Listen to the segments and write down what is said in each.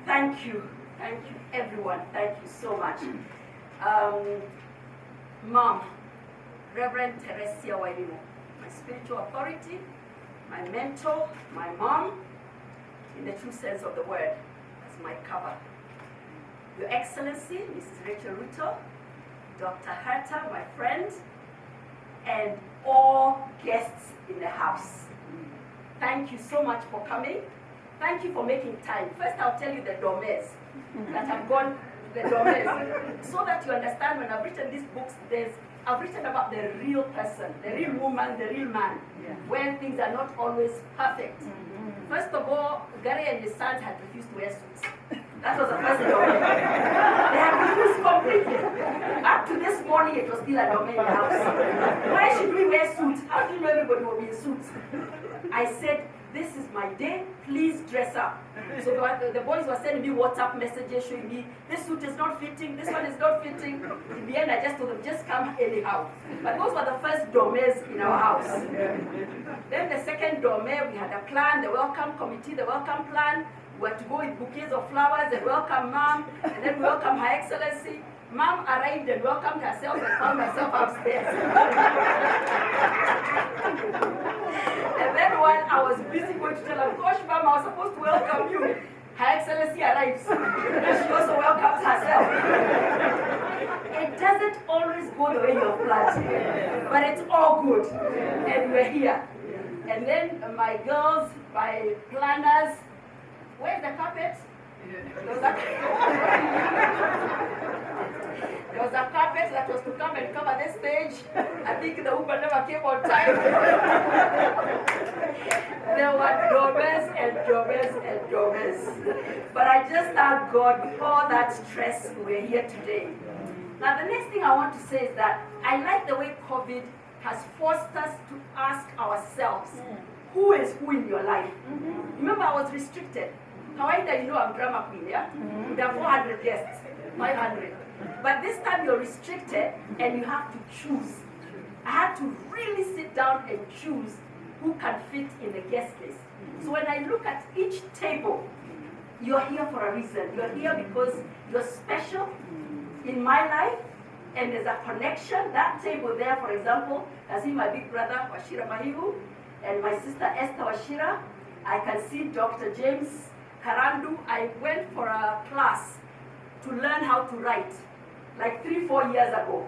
Thank you, everyone. Thank you so much. Mom, Reverend Teresia Wairimo, my spiritual authority, my mentor, my mom, in the true sense of the word, as my cover. Your Excellency, Mrs. Rachel Ruto, Dr. Herta, my friend, and all guests in the house. Thank you so much for coming. Thank you for making time. First, I'll tell you the dormers that have gone, the dormers, so that you understand when I've written these books, I've written about the real person, the real woman, the real man, when things are not always perfect. First of all, Gary and his sons had refused to wear suits. That was the first dormer. They had refused completely. Up to this morning, it was still a dormer in the house. Why should we wear suits? How do you know everybody will be in suits? I said, this is my day, please dress up. So the boys were sending me WhatsApp messages showing me, this suit is not fitting, this one is not fitting. In the end, I just told them, just come anyhow. But those were the first dormers in our house. Then the second dormer, we had a plan, the welcome committee, the welcome plan. We had to go with bouquets of flowers and welcome Mom, and then welcome Her Excellency. Mom arrived and welcomed herself and found herself upstairs. And then while I was busy going to tell her, gosh, Mom, I was supposed to welcome you. Her Excellency arrives. And she also welcomes herself. It doesn't always go the way you have planned, but it's all good. And we're here. And then my girls, my planners, where's the carpet? There was a carpet that was to come and cover this stage. I think the Uber never came on time. There were dormers and dormers and dormers. But I just thank God with all that stress we're here today. Now the next thing I want to say is that I like the way COVID has forced us to ask ourselves, who is who in your life? Remember, I was restricted. Kawaida, you know I'm drama queen, yeah? There are 400 guests, 500. But this time you're restricted and you have to choose. I had to really sit down and choose who can fit in the guest list. So when I look at each table, you're here for a reason. You're here because you're special in my life and there's a connection. That table there, for example, I see my big brother, Washira Mahiu, and my sister Esther Washira. I can see Dr. James Karandu. I went for a class to learn how to write, like 3-4 years ago.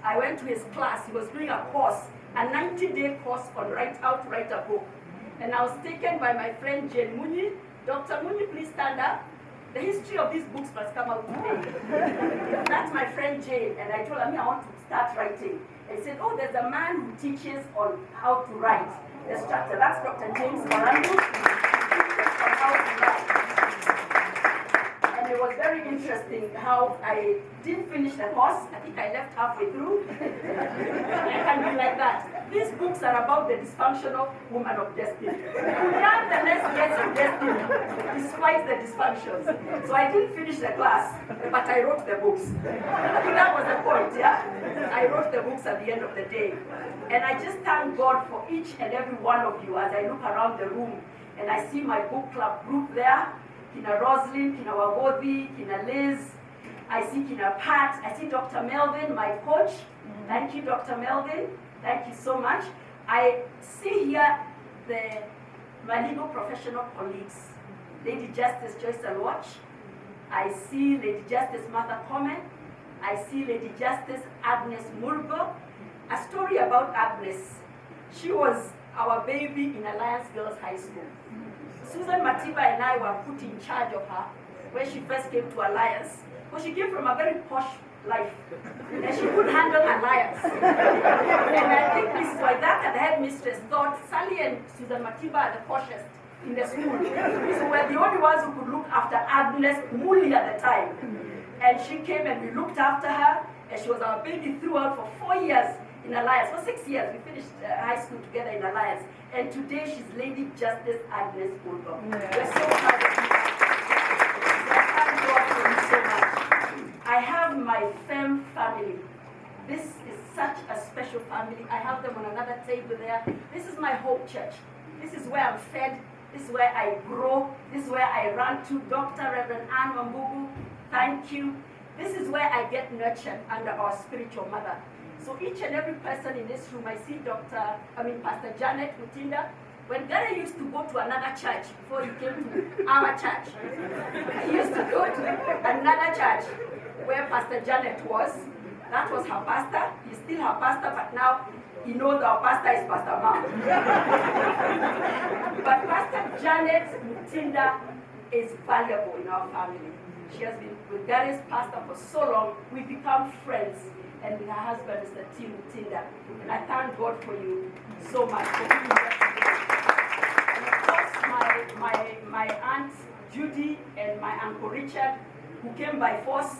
I went to his class. He was doing a course, a 90-day course on how to write a book. And I was taken by my friend Jane Muni. Dr. Muni, please stand up. The history of these books must come out today. That's my friend Jane. And I told her, I want to start writing. And he said, oh, there's a man who teaches on how to write. The structure. That's Dr. James Karandu. On how to write. And it was very interesting how I didn't finish the course. I think I left halfway through. I can be like that. These books are about the dysfunctional woman of destiny. Nonetheless, gets of destiny, despite the dysfunctions. So I didn't finish the class, but I wrote the books. I think that was the point, yeah? I wrote the books at the end of the day. And I just thank God for each and every one of you as I look around the room and I see my book club group there. Kina Roslyn, Kina Wagodi, Kina Liz. I see Kina Pat. I see Dr. Melvin, my coach. Thank you, Dr. Melvin. Thank you so much. I see here my legal professional colleagues. Lady Justice Joyce Alwatch. I see Lady Justice Martha Coleman. I see Lady Justice Agnes Murgo. A story about Agnes. She was our baby in Alliance Girls High School. Susan Matiba and I were put in charge of her when she first came to Alliance. Because she came from a very posh life. And she couldn't handle Alliance. And I think Mrs. Waidaka, the headmistress, thought Sally and Susan Matiba are the poshest in the school. So we're the only ones who could look after Agnes Muli at the time. And she came and we looked after her. And she was our baby throughout for 4 years in Alliance. For 6 years, we finished high school together in Alliance. And today she's Lady Justice Agnes Bulldog. We're so proud of you. Thank God for you so much. I have my FEM family. This is such a special family. I have them on another table there. This is my Hope Church. This is where I'm fed This is where I grow. This is where I run to. Dr. Reverend Anne Wambugu, thank you. This is where I get nurtured under our spiritual mother. So each and every person in this room, I see Pastor Janet Mutinda. When Gary used to go to another church before he came to our church, he used to go to another church where Pastor Janet was. That was her pastor. He's still her pastor, but now he knows our pastor is Pastor Mom. But Pastor Janet Mutinda is valuable in our family. She has been with Gary's pastor for so long. We've become friends. And with her husband, Mr. T. Mutinda. And I thank God for you so much for being here today. And of course, my aunt Judy and my uncle Richard, who came by force.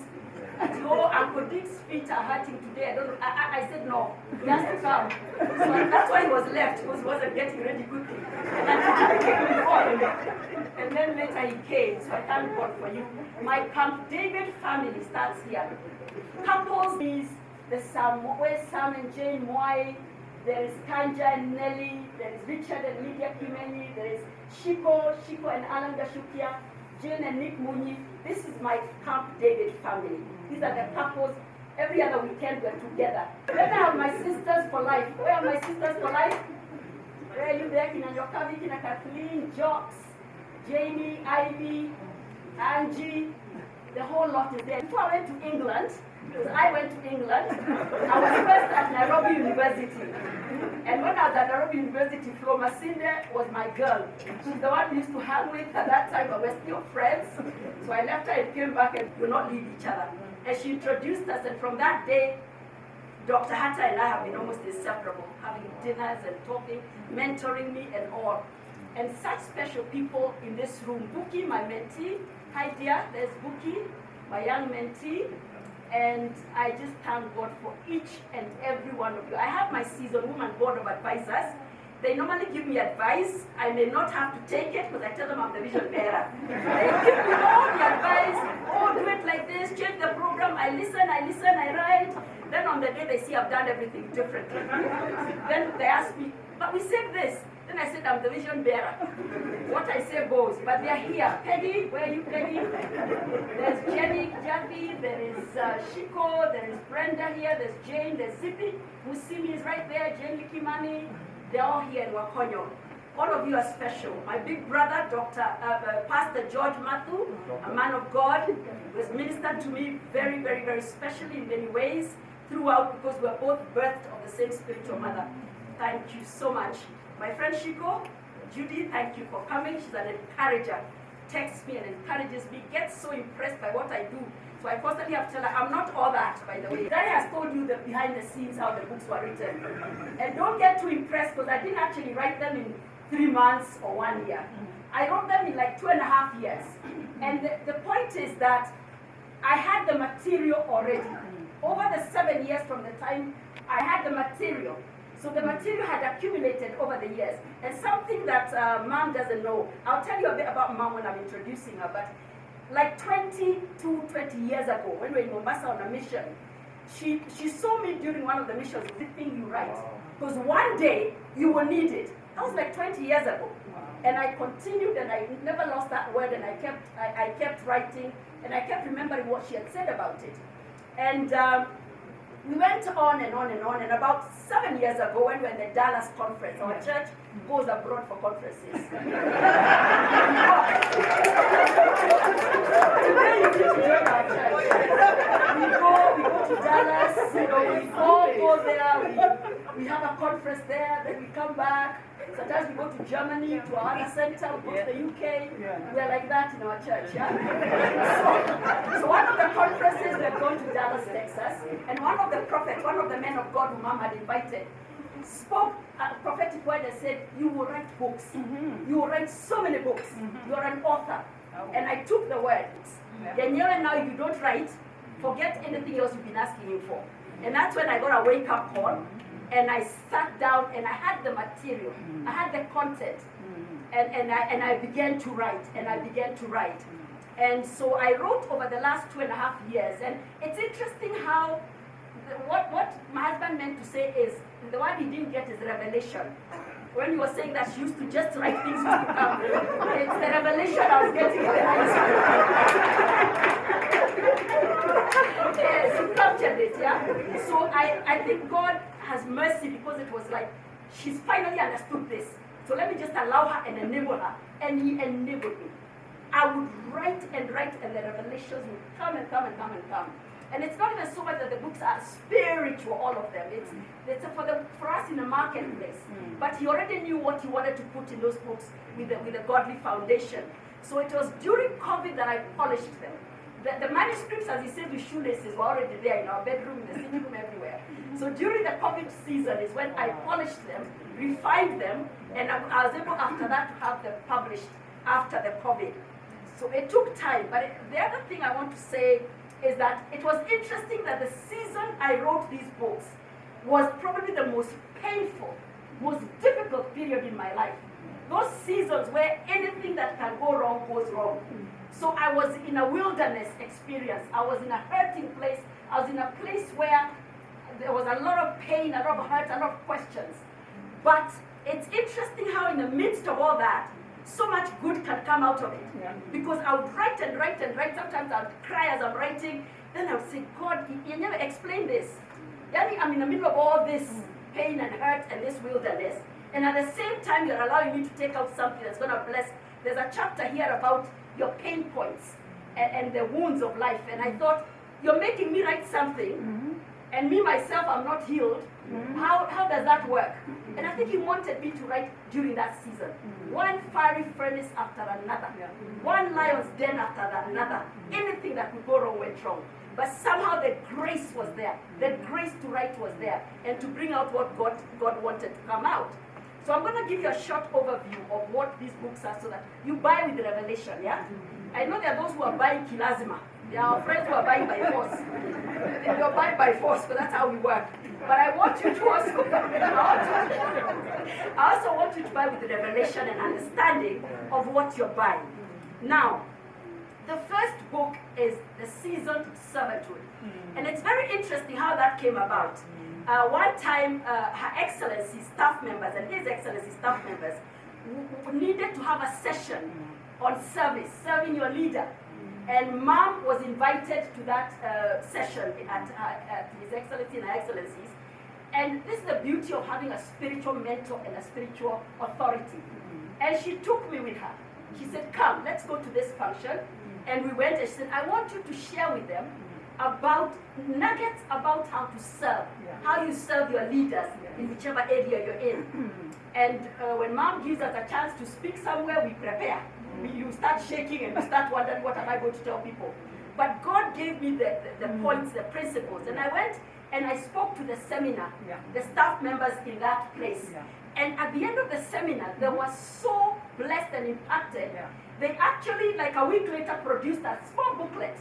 Oh, Uncle Dick's feet are hurting today. I said no, he has to come. So that's why he was left, because he wasn't getting ready quickly. And then later he came, so I thank God for you. My Camp David family starts here. Couples is there's Sam and Jane Moy, there is Kanja and Nelly, there is Richard and Lydia Kimeni, there is Shiko and Alan Gashukia, Jane and Nick Muni. This is my Camp David family. These are the couples. Every other weekend we're together. Then I have my sisters for life. Where are my sisters for life? Where are you there? Kina Nyokavi, Kina Kathleen, Jox, Jamie, Ivy, Angie. The whole lot is there. Before I went to England, because I went to England, I was first at Nairobi University. And when I was at Nairobi University, Flo Masinde was my girl. She's the one we used to hang with at that time, but we're still friends. So I left her and came back, and we will not leave each other. And she introduced us, and from that day, Dr. Hatta and I have been almost inseparable, having dinners and talking, mentoring me and all. And such special people in this room. Buki, my mentee. Hi dear, there's Buki, my young mentee. And I just thank God for each and every one of you. I have my seasoned woman board of advisors. They normally give me advice. I may not have to take it because I tell them I'm the vision bearer. They give me all the advice. Oh, do it like this, change the program. I listen, I write. Then on the day they see I've done everything differently. Then they ask me, but we said this. Then I said, I'm the vision bearer. What I say goes. But they're here. Peggy, where are you, Peggy? There's Jenny, Jackie, there is Shiko, there is Brenda here, there's Jane, there's Zippy. Musimi is right there, Jane Likimani. They're all here in Wakonyo. All of you are special. My big brother, Pastor George Matthew, a man of God, who has ministered to me very, very, very specially in many ways throughout, because we're both birthed of the same spiritual mother. Thank you so much. My friend Shiko, Judy, thank you for coming. She's an encourager. Texts me and encourages me, gets so impressed by what I do. So I constantly have to tell her, I'm not all that, by the way. Daddy has told you the behind the scenes, how the books were written. And don't get too impressed, because I didn't actually write them in 3 months or 1 year. I wrote them in like 2.5 years. And the point is that I had the material already. Over the 7 years from the time I had the material. So the material had accumulated over the years. And something that Mom doesn't know, I'll tell you a bit about Mom when I'm introducing her, but like 20 years ago, when we were in Mombasa on a mission, she saw me during one of the missions, the thing you write. Because one day, you will need it. That was like 20 years ago. And I continued, and I never lost that word, and I kept writing, and I kept remembering what she had said about it. And we went on and on and on, and about 7 years ago, when we were in the Dallas conference, our church goes abroad for conferences. Today you need to join our church. We go to Dallas, we all go there, we have a conference there, then we come back. Sometimes we go to Germany, to our other center, we go to the UK. We're like that in our church, yeah? So one of the conferences, we're going to Dallas, Texas, and one of the prophets, one of the men of God who Mom had invited, spoke a prophetic word and said, you will write books. You will write so many books. You're an author. And I took the words. Then now if you don't write, forget anything else you've been asking him for. And that's when I got a wake-up call. And I sat down and I had the material. I had the content. And I began to write. And so I wrote over the last 2.5 years. And it's interesting how what my husband meant to say is, the one he didn't get is revelation. when you were saying that she used to just write things used to come. It's the revelation I was getting in the night. Yes, you captured it, yeah? So I think God has mercy because it was like, she's finally understood this. So let me just allow her and enable her. And he enabled me. I would write and the revelations would come and come and come and come. And it's not even so much that the books are spiritual, all of them. It's for us in the marketplace. But he already knew what he wanted to put in those books with a godly foundation. So it was during COVID that I polished them. The manuscripts, as he said, with shoelaces were already there in our bedroom, in the sitting room, everywhere. So during the COVID season is when I polished them, refined them, and I was able after that to have them published after the COVID. So it took time. But the other thing I want to say is that it was interesting that the season I wrote these books was probably the most painful, most difficult period in my life. Those seasons where anything that can go wrong goes wrong. So I was in a wilderness experience. I was in a hurting place. I was in a place where there was a lot of pain, a lot of hurt, a lot of questions. But it's interesting how in the midst of all that, so much good can come out of it. Yeah. Because I would write and write and write. Sometimes I would cry as I'm writing. Then I would say, God, you never explained this. I'm in the middle of all this pain and hurt and this wilderness. And at the same time, you're allowing me to take out something that's going to bless. There's a chapter here about your pain points and the wounds of life. And I thought, you're making me write something, and me myself, I'm not healed. How does that work? And I think he wanted me to write during that season. One fiery furnace after another. One lion's den after another. Anything that could go wrong went wrong. But somehow the grace was there. The grace to write was there. And to bring out what God wanted to come out. So I'm going to give you a short overview of what these books are so that you buy with the revelation, yeah? I know there are those who are buying kilazima. There are friends who are buying by force. You're buying by force, but that's how we work. But I want you to also, I also want you to buy with the revelation and understanding of what you're buying. Now, the first book is The Seasoned Servitude. And it's very interesting how that came about. One time, Her Excellency staff members and His Excellency staff members needed to have a session on service, serving your leader. And Mom was invited to that session at His Excellency and Her Excellencies. And this is the beauty of having a spiritual mentor and a spiritual authority. And she took me with her. She said, come, let's go to this function. And we went and she said, I want you to share with them about nuggets about how to serve, how you serve your leaders in whichever area you're in. And when Mom gives us a chance to speak somewhere, we prepare. You start shaking and you start wondering, what am I going to tell people? But God gave me the points, the principles. And I went and I spoke to the seminar, the staff members in that place. And at the end of the seminar, they were so blessed and impacted. They actually, like a week later, produced a small booklet.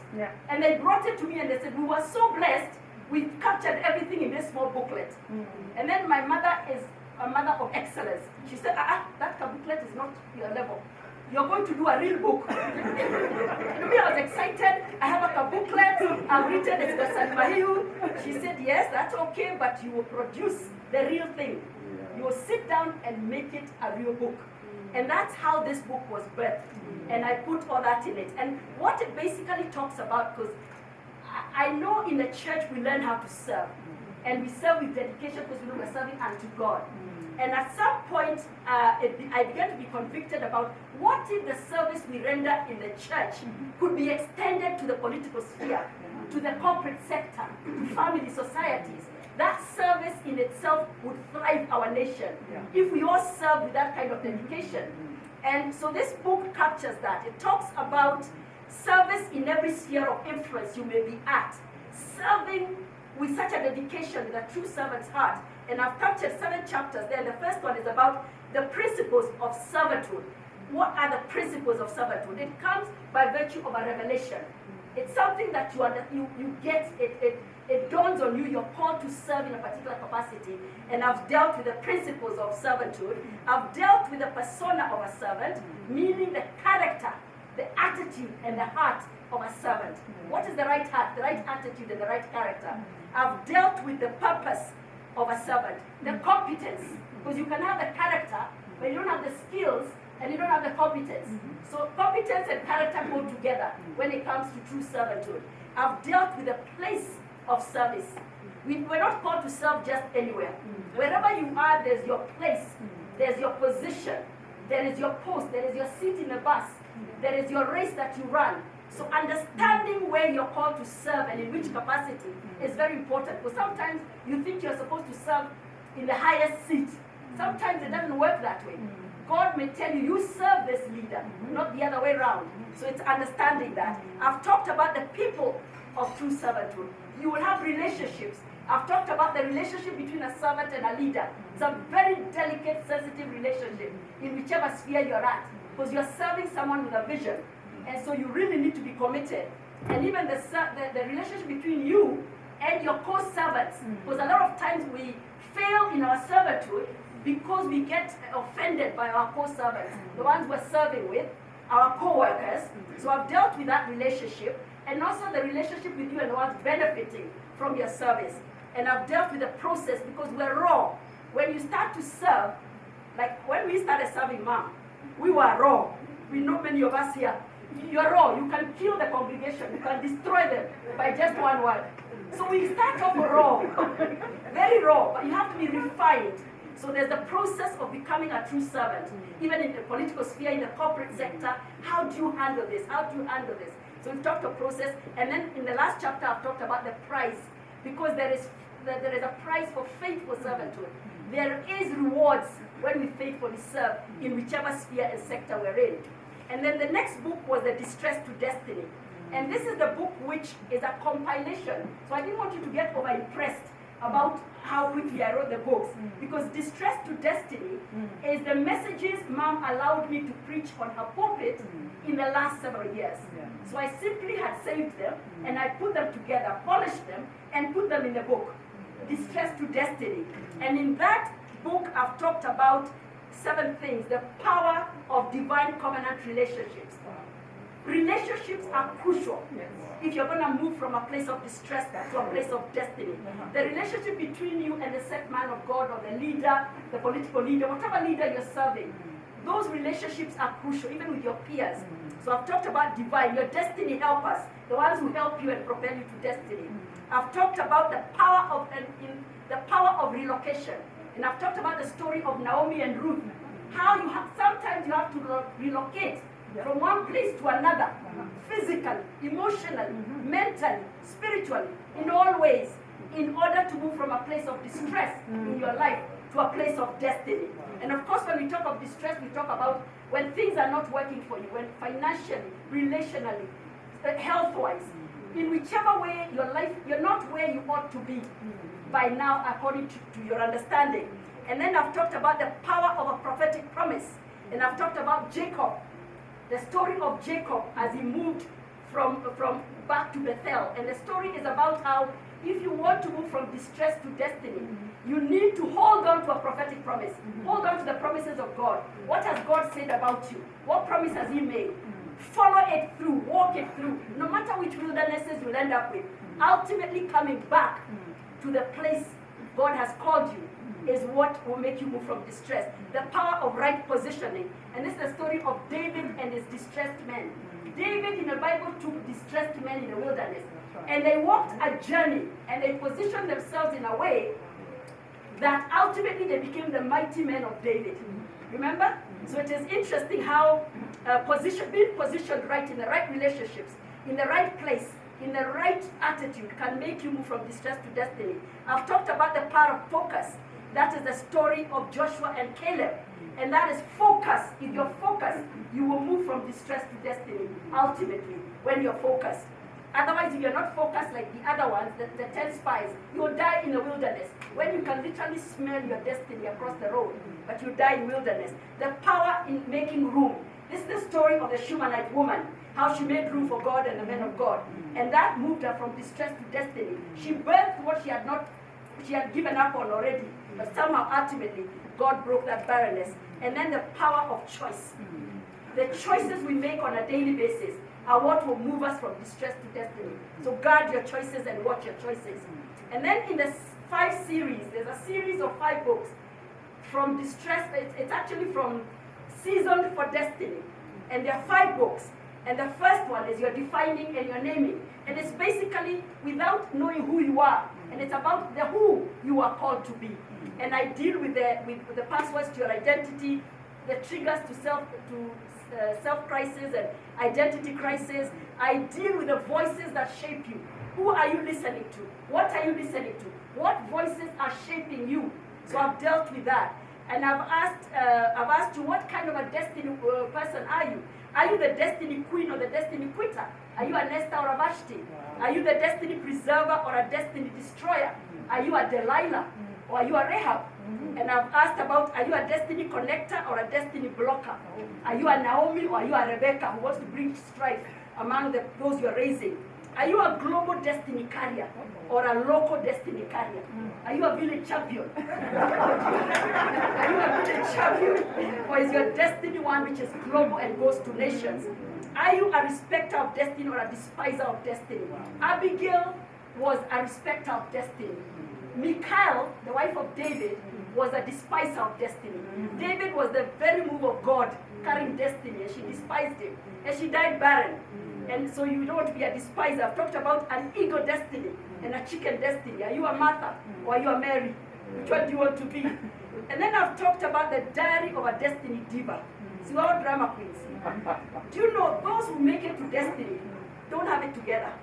And they brought it to me and they said, we were so blessed, we captured everything in this small booklet. And then my mother is a mother of excellence. She said, that booklet is not your level. You're going to do a real book. And me, I was excited. I have a booklet. I've written it to San Mahiu. She said, yes, that's okay, but you will produce the real thing. You will sit down and make it a real book. And that's how this book was birthed. And I put all that in it. And what it basically talks about, because I know in the church we learn how to serve. And we serve with dedication because we know we're serving unto God. And at some point, I began to be convicted about what if the service we render in the church could be extended to the political sphere, to the corporate sector, to family societies. That service in itself would thrive our nation if we all serve with that kind of dedication. And so this book captures that. It talks about service in every sphere of influence you may be at, serving with such a dedication with a true servant's heart. And I've captured 7 chapters there. The first one is about the principles of servitude. What are the principles of servitude? It comes by virtue of a revelation. It's something that you get, it dawns on you, you're called to serve in a particular capacity. And I've dealt with the principles of servitude. I've dealt with the persona of a servant, meaning the character, the attitude, and the heart of a servant. What is the right heart, the right attitude, and the right character? I've dealt with the purpose of a servant, the competence, Because you can have the character, but you don't have the skills and you don't have the competence. So competence and character go together when it comes to true servanthood. I've dealt with the place of service. We're not called to serve just anywhere. Wherever you are, there's your place, there's your position, there is your post, there is your seat in the bus, there is your race that you run. So understanding where you're called to serve and in which capacity is very important. Because sometimes you think you're supposed to serve in the highest seat. Sometimes it doesn't work that way. God may tell you, you serve this leader, not the other way around. So it's understanding that. I've talked about the people of true servanthood. You will have relationships. I've talked about the relationship between a servant and a leader. It's a very delicate, sensitive relationship in whichever sphere you're at. Because you're serving someone with a vision. And so you really need to be committed. And even the relationship between you and your co-servants. Because a lot of times we fail in our servitude because we get offended by our co-servants, the ones we're serving with, our co-workers. So I've dealt with that relationship, and also the relationship with you and the ones benefiting from your service. And I've dealt with the process because we're raw. When you start to serve, like when we started serving Mom, we were raw. We know many of us here. You're raw. You can kill the congregation. You can destroy them by just one word. So we start off raw, very raw, but you have to be refined. So there's the process of becoming a true servant. Even in the political sphere, in the corporate sector, how do you handle this? How do you handle this? So we've talked about process, and then in the last chapter, I've talked about the price, because there is a price for faithful servanthood. There is rewards when we faithfully serve in whichever sphere and sector we're in. And then the next book was The Distress to Destiny. And this is the book which is a compilation. So I didn't want you to get over-impressed about how quickly I wrote the books. Because Distress to Destiny is the messages Mom allowed me to preach on her pulpit in the last several years. So I simply had saved them, and I put them together, polished them, and put them in the book, Distress to Destiny. And in that book, I've talked about 7 things. The power of divine covenant relationships. Relationships are crucial if you're going to move from a place of distress to a place of destiny. The relationship between you and the set man of God, or the leader, the political leader, whatever leader you're serving, those relationships are crucial, even with your peers. So I've talked about divine, your destiny helpers, the ones who help you and propel you to destiny. I've talked about the power of relocation. And I've talked about the story of Naomi and Ruth. How sometimes you have to relocate from one place to another, physically, emotionally, mentally, spiritually, in all ways, in order to move from a place of distress in your life to a place of destiny. And of course, when we talk of distress, we talk about when things are not working for you, when financially, relationally, health-wise, in whichever way your life, you're not where you ought to be by now, according to your understanding. And then I've talked about the power of a prophetic promise. And I've talked about Jacob, the story of Jacob as he moved from back to Bethel. And the story is about how if you want to move from distress to destiny, you need to hold on to a prophetic promise. Hold on to the promises of God. What has God said about you? What promise has He made? Follow it through, walk it through. No matter which wildernesses you'll end up with, ultimately coming back to the place God has called you is what will make you move from distress. The power of right positioning. And this is the story of David and his distressed men. David in the Bible took distressed men in the wilderness. And they walked a journey, and they positioned themselves in a way that ultimately they became the mighty men of David. Remember? So it is interesting how being positioned right in the right relationships, in the right place, in the right attitude can make you move from distress to destiny. I've talked about the power of focus. That is the story of Joshua and Caleb. And that is focus. If you're focused, you will move from distress to destiny, ultimately, when you're focused. Otherwise, if you're not focused like the other ones, the 10 spies, you'll die in the wilderness, when you can literally smell your destiny across the road, but you die in wilderness. The power in making room. This is the story of the Shunammite woman, how she made room for God and the men of God. And that moved her from distress to destiny. She birthed what she had given up on already, but somehow ultimately God broke that barrenness. And then the power of choice. The choices we make on a daily basis are what will move us from distress to destiny. So guard your choices and watch your choices. And then in the 5 series, there's a series of 5 books. from distress, it's actually from Seasoned for Destiny. And there are 5 books. And the first one is you're defining and you're naming. And it's basically without knowing who you are. And it's about the who you are called to be. And I deal with the passwords to your identity, the triggers to self-crisis and identity crisis. I deal with the voices that shape you. Who are you listening to? What are you listening to? What voices are shaping you? So I've dealt with that. And I've asked you, what kind of a destiny person are you? Are you the destiny queen or the destiny quitter? Are you an Esther or a Vashti? Are you the destiny preserver or a destiny destroyer? Are you a Delilah or are you a Rahab? And I've asked about, are you a destiny connector or a destiny blocker? Are you a Naomi or are you a Rebecca who wants to bring strife among those you're raising? Are you a global destiny carrier or a local destiny carrier? Are you a village champion? Are you a village champion? Or is your destiny one which is global and goes to nations? Are you a respecter of destiny or a despiser of destiny? Abigail was a respecter of destiny. Michal, the wife of David, was a despiser of destiny. David was the very move of God carrying destiny, and she despised him. And she died barren. And so you don't want to be a despiser. I've talked about an ego destiny and a chicken destiny. Are you a Martha or are you a Mary? Which one do you want to be? And then I've talked about the diary of a destiny diva. So we're all drama queens. Do you know those who make it to destiny don't have it together?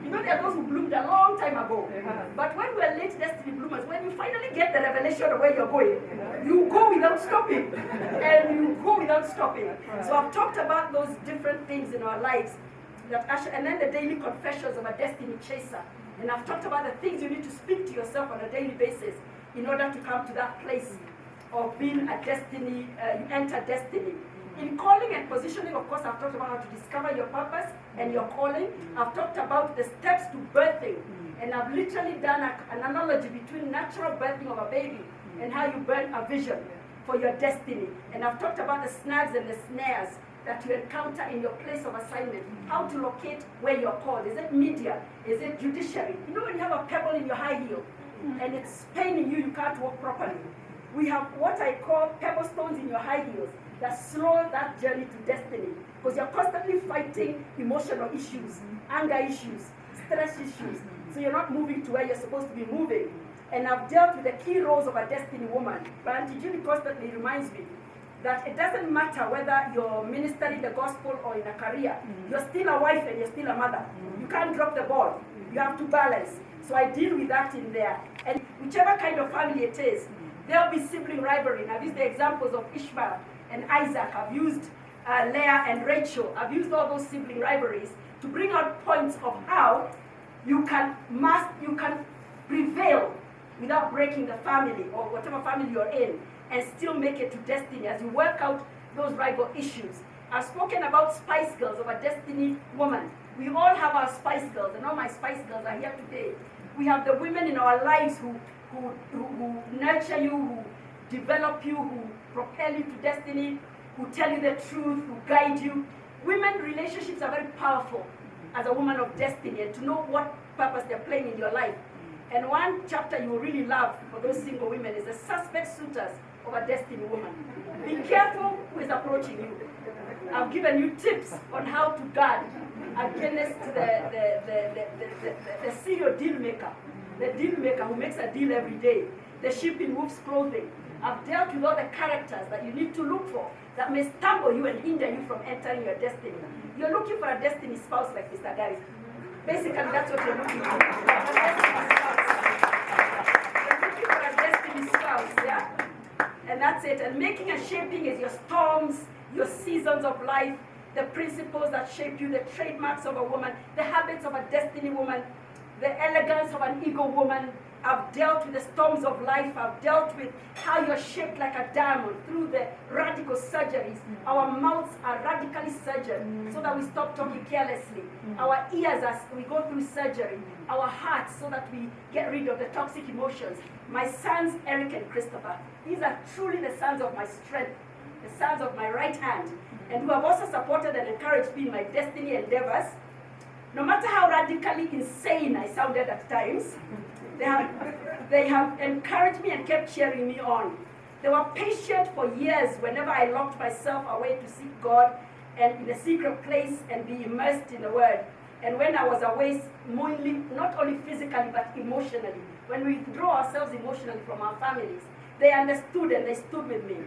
You know, there are those who bloomed a long time ago. But when we're late destiny bloomers, when you finally get the revelation of where you're going, you go without stopping. And you go without stopping. So I've talked about those different things in our lives. And then the daily confessions of a destiny chaser. And I've talked about the things you need to speak to yourself on a daily basis in order to come to that place of being a destiny, you enter destiny. In calling and positioning, of course, I've talked about how to discover your purpose and your calling. I've talked about the steps to birthing. And I've literally done an analogy between natural birthing of a baby and how you birth a vision for your destiny. And I've talked about the snags and the snares that you encounter in your place of assignment. How to locate where you're called. Is it media? Is it judiciary? You know when you have a pebble in your high heel and it's paining you, you can't walk properly. We have what I call pebble stones in your high heels that slow that journey to destiny, because you're constantly fighting emotional issues, anger issues, stress issues, so you're not moving to where you're supposed to be moving. And I've dealt with the key roles of a destiny woman, but Auntie Julie constantly reminds me that it doesn't matter whether you're ministering the gospel or in a career, you're still a wife and you're still a mother. You can't drop the ball, you have to balance. So I deal with that in there. And whichever kind of family it is, there'll be sibling rivalry. And I've used the examples of Ishmael and Isaac. I've used Leah and Rachel. I've used all those sibling rivalries to bring out points of how you can prevail without breaking the family or whatever family you're in and still make it to destiny as you work out those rival issues. I've spoken about Spice Girls, of a destiny woman. We all have our Spice Girls, and all my Spice Girls are here today. We have the women in our lives who nurture you, who develop you, who propel you to destiny, who tell you the truth, who guide you. Women relationships are very powerful as a woman of destiny, and to know what purpose they're playing in your life. And one chapter you will really love for those single women is the suspect suitors of a destiny woman. Be careful who is approaching you. I've given you tips on how to guard against the serial deal maker. The deal maker who makes a deal every day. The sheep in wolf's clothing. I've dealt with all the characters that you need to look for that may stumble you and hinder you from entering your destiny. You're looking for a destiny spouse like Mr. Gary. Basically, that's what you're looking for. You're looking for a destiny spouse, yeah? And that's it. And making and shaping is your storms, your seasons of life, the principles that shape you, the trademarks of a woman, the habits of a destiny woman, the elegance of an ego woman. I've dealt with the storms of life. I've dealt with how you're shaped like a diamond through the radical surgeries. Our mouths are radically surgered so that we stop talking carelessly. Our ears, as we go through surgery. Our hearts, so that we get rid of the toxic emotions. My sons, Eric and Christopher, these are truly the sons of my strength, the sons of my right hand, and who have also supported and encouraged me in my destiny endeavors. No matter how radically insane I sounded at times, they have encouraged me and kept cheering me on. They were patient for years whenever I locked myself away to seek God and in a secret place and be immersed in the Word. And when I was away, mainly, not only physically but emotionally, when we withdraw ourselves emotionally from our families, they understood and they stood with me.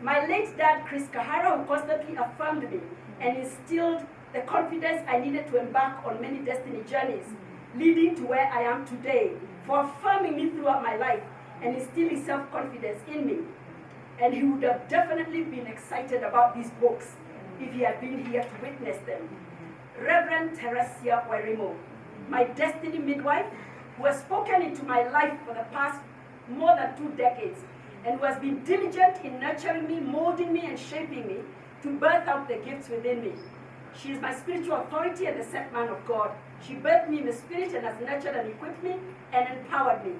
My late dad, Chris Kahara, who constantly affirmed me and instilled the confidence I needed to embark on many destiny journeys, leading to where I am today, for affirming me throughout my life and instilling self-confidence in me. And he would have definitely been excited about these books if he had been here to witness them. Reverend Teresia Werimo, my destiny midwife, who has spoken into my life for the past more than 2 decades, and who has been diligent in nurturing me, molding me, and shaping me to birth out the gifts within me. She is my spiritual authority and the sent man of God. She birthed me in the spirit and has nurtured and equipped me and empowered me.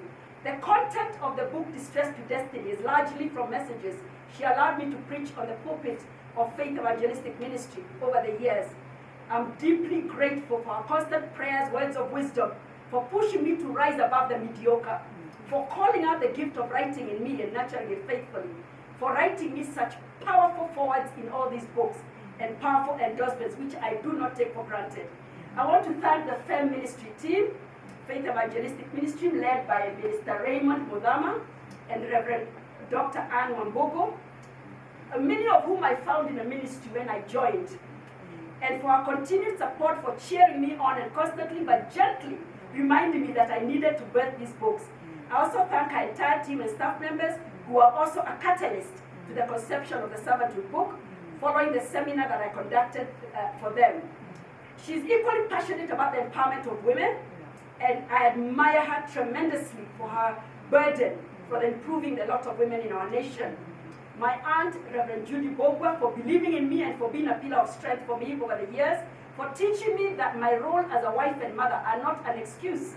The content of the book Distress to Destiny is largely from messages she allowed me to preach on the pulpit of Faith Evangelistic Ministry over the years. I'm deeply grateful for her constant prayers, words of wisdom, for pushing me to rise above the mediocre, for calling out the gift of writing in me and nurturing it faithfully, for writing me such powerful forwards in all these books and powerful endorsements, which I do not take for granted. I want to thank the FEM ministry team, Faith Evangelistic Ministry, led by Minister Raymond Mudama and Reverend Dr. Anne Wambogo, many of whom I found in the ministry when I joined, and for our continued support, for cheering me on and constantly but gently reminding me that I needed to birth these books. I also thank our entire team and staff members who are also a catalyst to the conception of the Servitude book, following the seminar that I conducted for them. She's equally passionate about the empowerment of women, and I admire her tremendously for her burden for improving the lot of women in our nation. My aunt, Reverend Judy Bogwa, for believing in me and for being a pillar of strength for me over the years, for teaching me that my role as a wife and mother are not an excuse,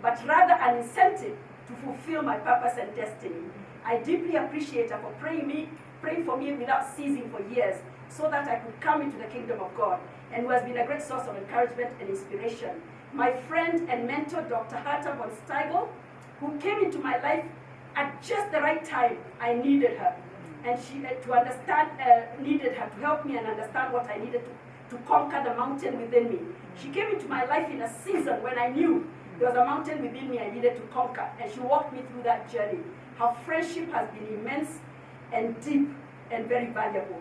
but rather an incentive to fulfill my purpose and destiny. I deeply appreciate her for praying for me without ceasing for years, so that I could come into the kingdom of God, and who has been a great source of encouragement and inspiration. My friend and mentor, Dr. Herta von Steigel, who came into my life at just the right time I needed her, and she needed her to help me and understand what I needed to conquer the mountain within me. She came into my life in a season when I knew there was a mountain within me I needed to conquer, and she walked me through that journey. Her friendship has been immense and deep and very valuable.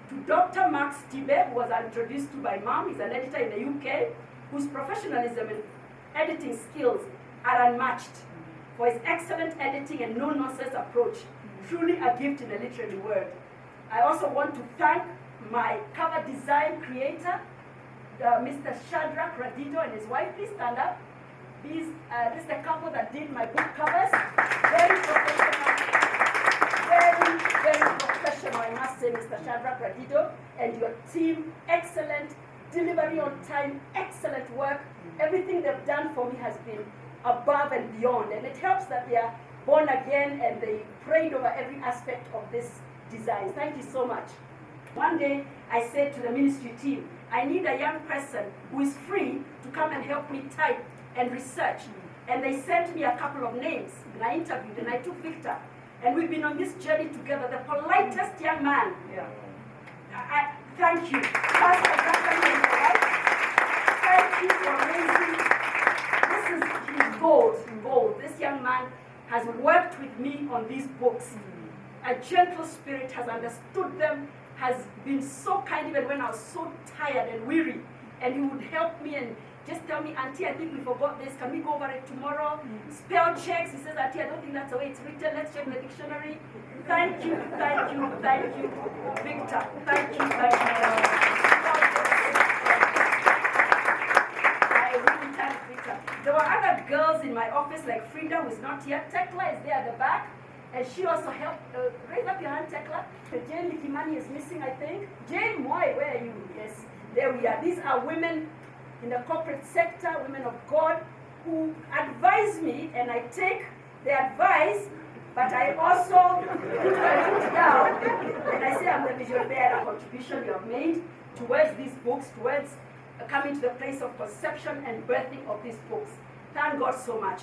To Dr. Mark Stibe, who was introduced to by Mom, he's an editor in the UK, whose professionalism and editing skills are unmatched, for his excellent editing and no-nonsense approach, truly a gift in the literary word. I also want to thank my cover design creator, Mr. Shadrach Radido and his wife. Please stand up. This is the couple that did my book covers. Very professional, very professional, I must say, Mr. Shadrach Radido and your team. Excellent delivery on time, excellent work. Everything they've done for me has been above and beyond, and it helps that they are born again and they prayed over every aspect of this design. Thank you so much. One day I said to the ministry team, I need a young person who is free to come and help me type and research. And they sent me a couple of names, and I interviewed, and I took Victor. And we've been on this journey together, the politest young man. Yeah. Thank you. Pastor Zachary and my wife, thank you for raising. He's bold. This young man has worked with me on these books. A gentle spirit, has understood them, has been so kind even when I was so tired and weary. And he would help me and just tell me, Auntie, I think we forgot this. Can we go over it tomorrow? Spell checks. He says, Auntie, I don't think that's the way it's written. Let's check the dictionary. Thank you, Victor. Thank you. I really thank Victor. There were other girls in my office, like Frida, who is not here. Tekla is there at the back, and she also helped. Raise up your hand, Tekla. Jane Likimani is missing, I think. Jane Moy, where are you? Yes, there we are. These are women in the corporate sector, women of God, who advise me, and I take their advice, but I also put my foot down, and I say, I'm the vision bearer, contribution you have made towards these books, towards coming to the place of conception and birthing of these books. Thank God so much.